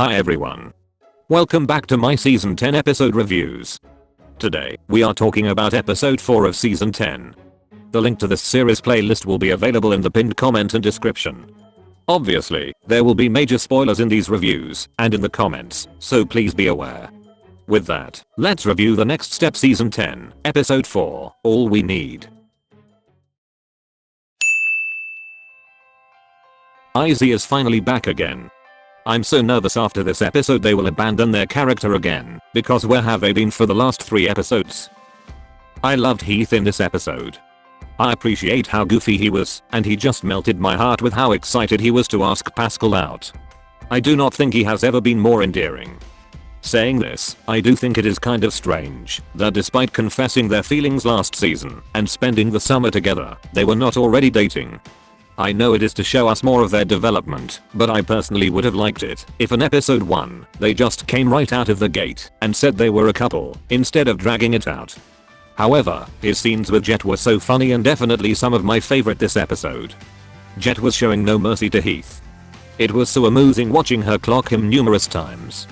Hi everyone. Welcome back to my season 10 episode reviews. Today, we are talking about episode 4 of season 10. The link to this series playlist will be available in the pinned comment and description. Obviously, there will be major spoilers in these reviews and in the comments, so please be aware. With that, let's review the next step season 10, episode 4, All We Need. Izzy is finally back again. I'm so nervous after this episode they will abandon their character again, because where have they been for the last 3 episodes? I loved Heath in this episode. I appreciate how goofy he was, and he just melted my heart with how excited he was to ask Pascal out. I do not think he has ever been more endearing. Saying this, I do think it is kind of strange that despite confessing their feelings last season and spending the summer together, they were not already dating. I know it is to show us more of their development, but I personally would have liked it if in episode 1, they just came right out of the gate and said they were a couple, instead of dragging it out. However, his scenes with Jet were so funny and definitely some of my favorite this episode. Jet was showing no mercy to Heath. It was so amusing watching her clock him numerous times.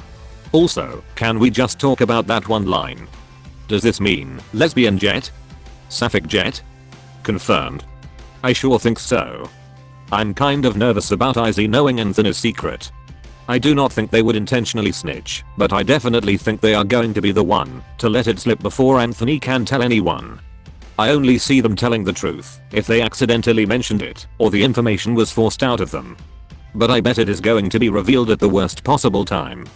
Also, can we just talk about that one line? Does this mean lesbian Jet? Sapphic Jet? Confirmed? I sure think so. I'm kind of nervous about Izzy knowing Anthony's secret. I do not think they would intentionally snitch, but I definitely think they are going to be the one to let it slip before Anthony can tell anyone. I only see them telling the truth if they accidentally mentioned it or the information was forced out of them. But I bet it is going to be revealed at the worst possible time.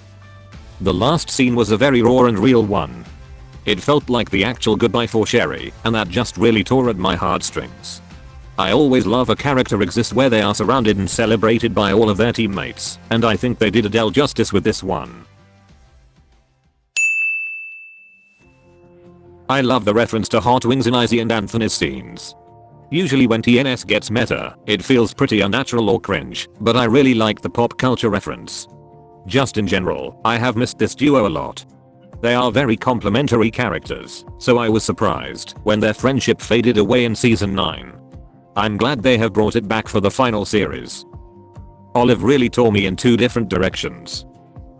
The last scene was a very raw and real one. It felt like the actual goodbye for Sherry, and that just really tore at my heartstrings. I always love a character exists where they are surrounded and celebrated by all of their teammates, and I think they did Adele justice with this one. I love the reference to hot wings in Izzy and Anthony's scenes. Usually when TNS gets meta, it feels pretty unnatural or cringe, but I really like the pop culture reference. Just in general, I have missed this duo a lot. They are very complementary characters, so I was surprised when their friendship faded away in season 9. I'm glad they have brought it back for the final series. Olive really tore me in 2 different directions.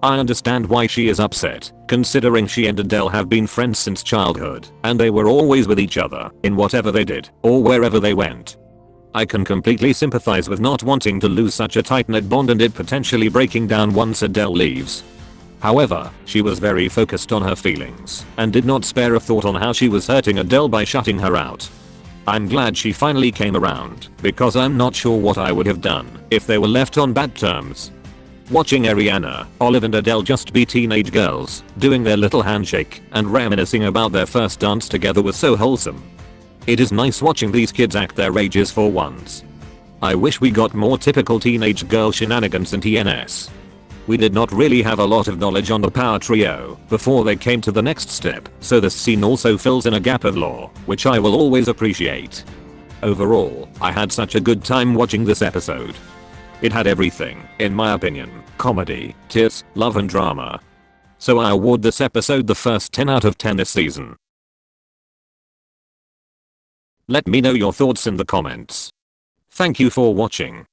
I understand why she is upset, considering she and Adele have been friends since childhood, and they were always with each other in whatever they did or wherever they went. I can completely sympathize with not wanting to lose such a tight-knit bond and it potentially breaking down once Adele leaves. However, she was very focused on her feelings and did not spare a thought on how she was hurting Adele by shutting her out. I'm glad she finally came around, because I'm not sure what I would have done if they were left on bad terms. Watching Ariana, Olive and Adele just be teenage girls, doing their little handshake and reminiscing about their first dance together was so wholesome. It is nice watching these kids act their ages for once. I wish we got more typical teenage girl shenanigans in TNS. We did not really have a lot of knowledge on the power trio before they came to the next step, so this scene also fills in a gap of lore, which I will always appreciate. Overall, I had such a good time watching this episode. It had everything, in my opinion: comedy, tears, love and drama. So I award this episode the first 10 out of 10 this season. Let me know your thoughts in the comments. Thank you for watching.